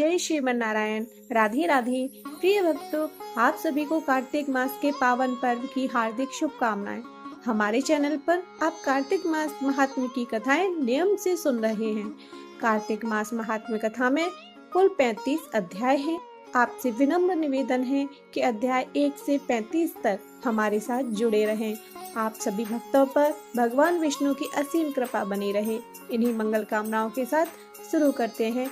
जय श्रीमन नारायण। राधे राधे। प्रिय भक्तों, आप सभी को कार्तिक मास के पावन पर्व की हार्दिक शुभकामनाएं। हमारे चैनल पर आप कार्तिक मास महात्म्य की कथाएं नियम से सुन रहे हैं। कार्तिक मास महात्म्य कथा में कुल 35 अध्याय हैं। आपसे विनम्र निवेदन है कि अध्याय 1 से 35 तक हमारे साथ जुड़े रहें। आप सभी भक्तों पर भगवान विष्णु की असीम कृपा बनी रहे। इन्हीं मंगल कामनाओं के साथ शुरू करते हैं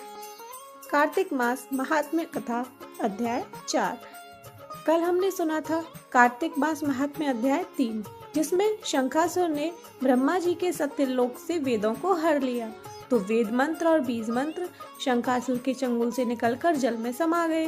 कार्तिक मास महात्म्य कथा अध्याय 4। कल हमने सुना था कार्तिक मास महात्म्य अध्याय 3, जिसमें शंखासुर ने ब्रह्मा जी के सत्यलोक से वेदों को हर लिया। तो वेद मंत्र और बीज मंत्र शंखासुर के चंगुल से निकलकर जल में समा गए।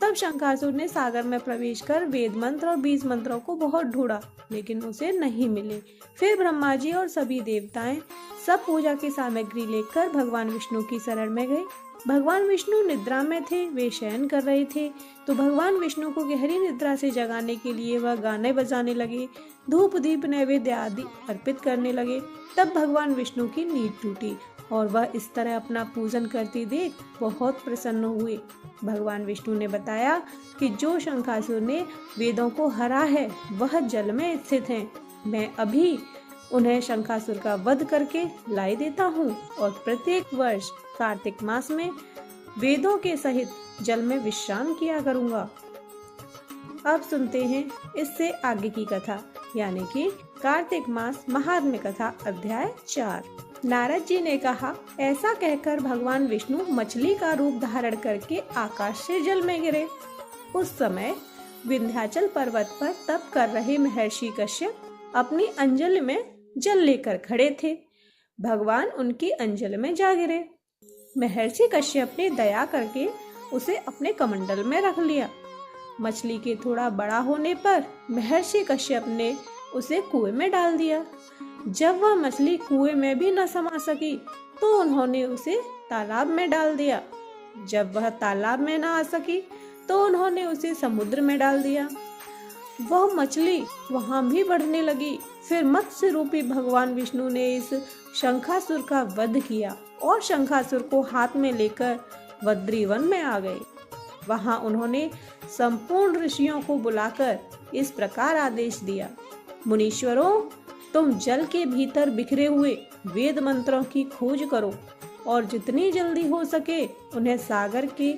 तब शंखासुर ने सागर में प्रवेश कर वेद मंत्र और बीज मंत्रों को बहुत ढूंढा, लेकिन उसे नहीं मिले। फिर ब्रह्मा जी और सभी देवताएं सब पूजा की सामग्री लेकर भगवान विष्णु की शरण में गए। भगवान विष्णु निद्रा में थे, वे शयन कर रहे थे। तो भगवान विष्णु को गहरी निद्रा से जगाने के लिए वह गाने बजाने लगे, धूप दीप नैवेद्य आदि अर्पित करने लगे। तब भगवान विष्णु की नींद टूटी और वह इस तरह अपना पूजन करती देख बहुत प्रसन्न हुए। भगवान विष्णु ने बताया कि जो शंखासुर ने वेदों को हरा है वह जल में स्थित हैं। मैं अभी उन्हें शंखासुर का वध करके लाई देता हूँ और प्रत्येक वर्ष कार्तिक मास में वेदों के सहित जल में विश्राम किया करूँगा। अब सुनते हैं इससे आगे की कथा, यानी कि कार्तिक मास महात्म्य कथा अध्याय 4। नारद जी ने कहा, ऐसा कहकर भगवान विष्णु मछली का रूप धारण करके आकाश से जल में गिरे। उस समय विंध्याचल पर्वत पर तप कर रहे महर्षि कश्यप अपनी अंजलि में जल लेकर खड़े थे। भगवान उनकी अंजलि में जा गिरे। महर्षि कश्यप ने दया करके उसे अपने कमंडल में रख लिया। मछली के थोड़ा बड़ा होने पर महर्षि कश्यप ने उसे कुएं में डाल दिया। जब वह मछली कुएं में भी न समा सकी तो उन्होंने उसे तालाब में डाल दिया। जब वह तालाब में न आ सकी तो उन्होंने उसे समुद्र में डाल दिया। वह मछली वहां भी बढ़ने लगी। फिर मत्स्य रूपी भगवान विष्णु ने इस शंखासुर का वध किया और शंखासुर को हाथ में लेकर बद्रीवन में आ गए। वहां उन्होंने संपूर्ण ऋषियों को बुलाकर इस प्रकार आदेश दिया, मुनीश्वरों, तुम जल के भीतर बिखरे हुए वेद मंत्रों की खोज करो और जितनी जल्दी हो सके उन्हें सागर के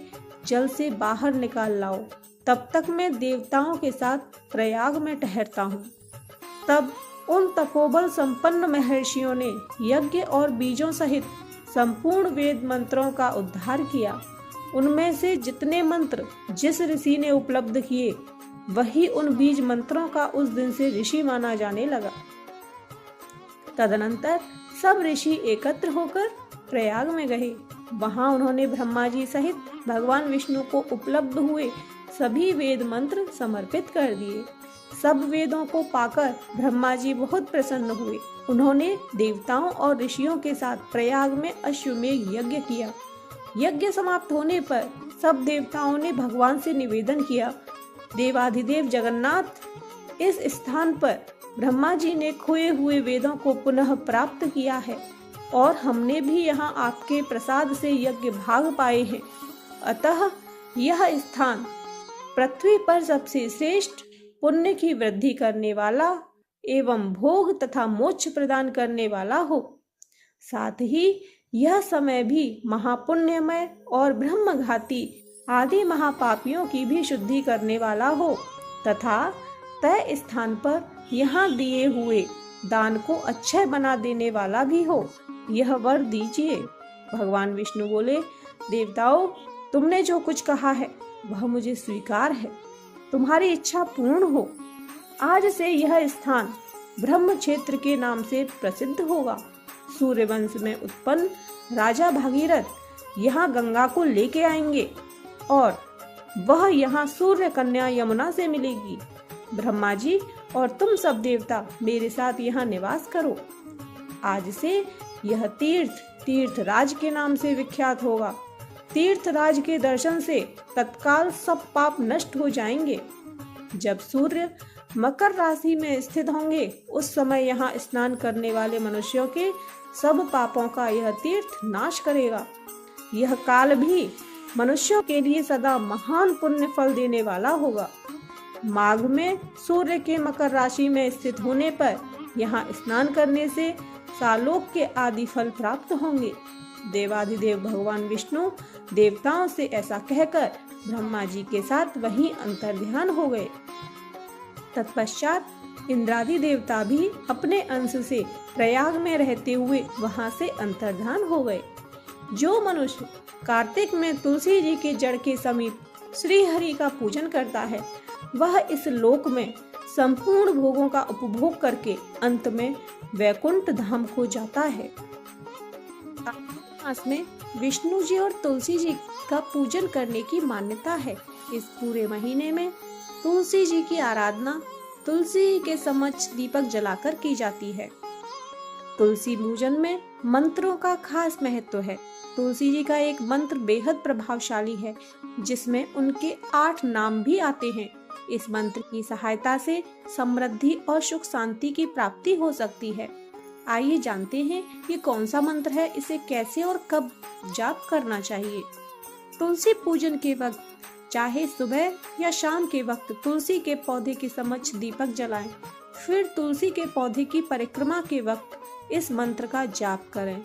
जल से बाहर निकाल लाओ। तब तक मैं देवताओं के साथ प्रयाग में ठहरता हूँ। तब उन तपोबल संपन्न महर्षियों ने यज्ञ और बीजों सहित संपूर्ण वेद मंत्रों का उद्धार किया। उनमें से जितने मंत्र जिस ऋषि ने उपलब्ध किए, वही उन बीज मंत्रों का उस दिन से ऋषि माना जाने लगा। तदनंतर सब ऋषि एकत्र होकर प्रयाग में गए। वहां उन्होंने ब्रह्मा जी सहित भगवान विष्णु को उपलब्ध हुए सभी वेद मंत्र समर्पित कर दिए। सब वेदों को पाकर ब्रह्मा जी बहुत प्रसन्न हुए। उन्होंने देवताओं और ऋषियों के साथ प्रयाग में अश्वमेध यज्ञ किया। यज्ञ समाप्त होने पर सब देवताओं ने भगवान से निवेदन किया, देवाधिदेव जगन्नाथ, इस स्थान पर ब्रह्मा जी ने खोए हुए वेदों को पुनः प्राप्त किया है और हमने भी यहाँ आपके प्रसाद से यज्ञ भाग पाए हैं। अतः यह स्थान पृथ्वी पर सबसे श्रेष्ठ पुण्य की वृद्धि करने वाला एवं भोग तथा मोक्ष प्रदान करने वाला हो। साथ ही यह समय भी महापुण्यमय और ब्रह्मघाती आदि महापापियों की भी शुद्धि करने वाला हो तथा तय स्थान पर यहाँ दिए हुए दान को अक्षय बना देने वाला भी हो। यह वर दीजिए। भगवान विष्णु बोले, देवताओं, तुमने जो कुछ कहा है वह मुझे स्वीकार है। तुम्हारी इच्छा पूर्ण हो। आज से यह स्थान ब्रह्म क्षेत्र के नाम से प्रसिद्ध होगा। सूर्यवंश में उत्पन्न राजा भागीरथ यहाँ गंगा को लेके आएंगे और वह यहाँ सूर्य कन्या यमुना से मिलेगी। ब्रह्मा जी और तुम सब देवता मेरे साथ यहाँ निवास करो। आज से यह तीर्थराज के नाम से विख्यात होगा। तीर्थराज के दर्शन से तत्काल सब पाप नष्ट हो जाएंगे। जब सूर्य मकर राशि में स्थित होंगे उस समय यहाँ स्नान करने वाले मनुष्यों के सब पापों का यह तीर्थ नाश करेगा। यह काल भी मनुष्यों के लिए सदा महान पुण्य फल देने वाला होगा। माघ में सूर्य के मकर राशि में स्थित होने पर यहाँ स्नान करने से सालोक के आदि फल प्राप्त होंगे। देवाधिदेव भगवान विष्णु देवताओं से ऐसा कहकर ब्रह्मा जी के साथ वहीं अंतर्ध्यान हो गए। तत्पश्चात इंद्रादि देवता भी अपने अंश से प्रयाग में रहते हुए वहां से अंतर्ध्यान हो गए। जो मनुष्य कार्तिक में तुलसी जी के जड़ के समीप श्री हरि का पूजन करता है, वह इस लोक में संपूर्ण भोगों का उपभोग करके अंत में वैकुंठ धाम को जाता है। मास में विष्णु जी और तुलसी जी का पूजन करने की मान्यता है। इस पूरे महीने में तुलसी जी की आराधना तुलसी के समक्ष दीपक जलाकर की जाती है। तुलसी पूजन में मंत्रों का खास महत्व है। तुलसी जी का एक मंत्र बेहद प्रभावशाली है, जिसमें उनके 8 नाम भी आते हैं। इस मंत्र की सहायता से समृद्धि और सुख शांति की प्राप्ति हो सकती है। आइए जानते हैं ये कौन सा मंत्र है, इसे कैसे और कब जाप करना चाहिए। तुलसी पूजन के वक्त चाहे सुबह या शाम के वक्त तुलसी के पौधे के समक्ष दीपक जलाएं। फिर तुलसी के पौधे की परिक्रमा के वक्त इस मंत्र का जाप करें।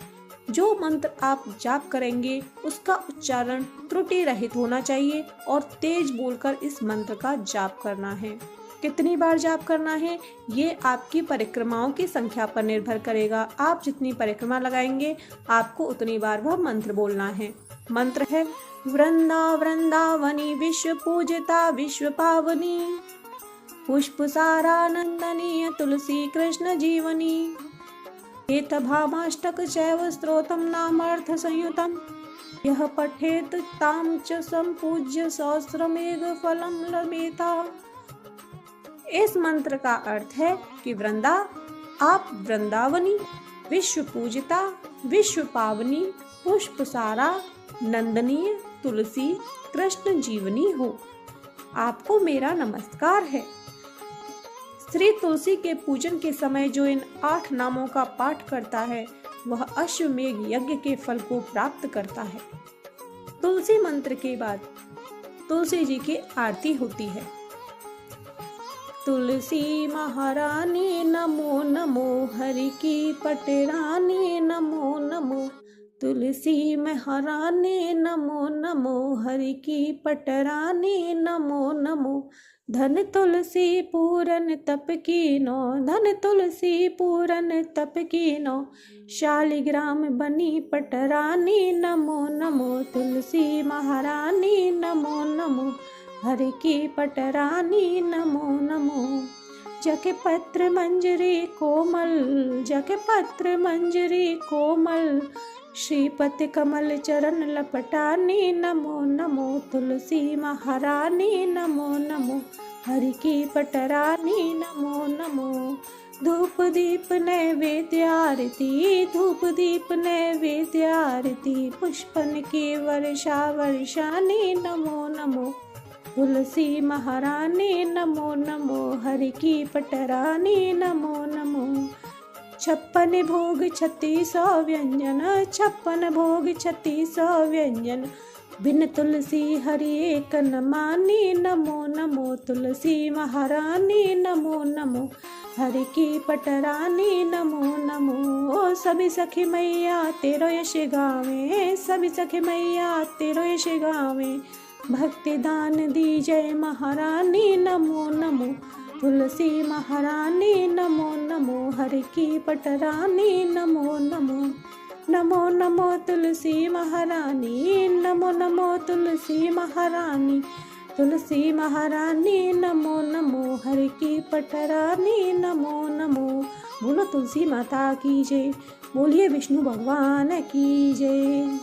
जो मंत्र आप जाप करेंगे उसका उच्चारण त्रुटि रहित होना चाहिए और तेज बोलकर इस मंत्र का जाप करना है। कितनी बार जाप करना है ये आपकी परिक्रमाओं की संख्या पर निर्भर करेगा। आप जितनी परिक्रमा लगाएंगे आपको उतनी बार वह मंत्र बोलना है। मंत्र है वृंदावनी विश्व पूजिता विश्व पावनी पुष्प सारा नंदनीय तुलसी कृष्ण जीवनी एत भामाष्टक चैव स्तोत्रम नामार्थ संयुतम यह पठेत ताम च संपूज्य सहस्रमेघ फलम लभेता। इस मंत्र का अर्थ है कि वृंदा आप वृंदावनी विश्व पूजिता विश्व पावनी पुष्प सारा नंदनीय तुलसी कृष्ण जीवनी हो। आपको मेरा नमस्कार है। श्री तुलसी के पूजन के समय जो इन 8 नामों का पाठ करता है वह अश्वमेघ यज्ञ के फल को प्राप्त करता है। तुलसी मंत्र के बाद तुलसी जी की आरती होती है। तुलसी महारानी नमो नमो हरि की पटरानी नमो नमो तुलसी महारानी नमो नमो हरि की पटरानी नमो नमो धन तुलसी पूरन तप कीनो धन तुलसी पूरन तप कीनो शालिग्राम बनी पटरानी नमो नमो तुलसी महारानी नमो नमो हरि की पटरानी नमो नमो। जके पत्र मंजरी कोमल जके पत्र मंजरी कोमल श्रीपति कमल चरण लपटानी नमो नमो तुलसी महारानी नमो नमो हरि की पटरानी नमो नमो। धूप दीप नैवेद्य आरती धूप दीप नैवेद्य आरती पुष्पन की वर्षा वर्षानी नमो नमो तुलसी महारानी नमो नमो हरि की पटरानी नमो नमो। 56 भोग 3600 व्यंजन 56 भोग 3600 व्यंजन बिन तुलसी हरि एक न मानी नमो नमो तुलसी महारानी नमो नमो हरि की पटरानी नमो नमो। सभी सखी मैया तेरो यश गावे सभी सखी मैया तेरो यश गावे भक्ति दान दी जय महारानी नमो नमो तुलसी महारानी नमो नमो हरि की पटरानी नमो नमो नमो नमो तुलसी महारानी नमो नमो तुलसी महारानी तुलसी महारानी नमो नमो हरि की पटरानी नमो नमो। बोलो तुलसी माता की जय। बोलिए विष्णु भगवान की जय।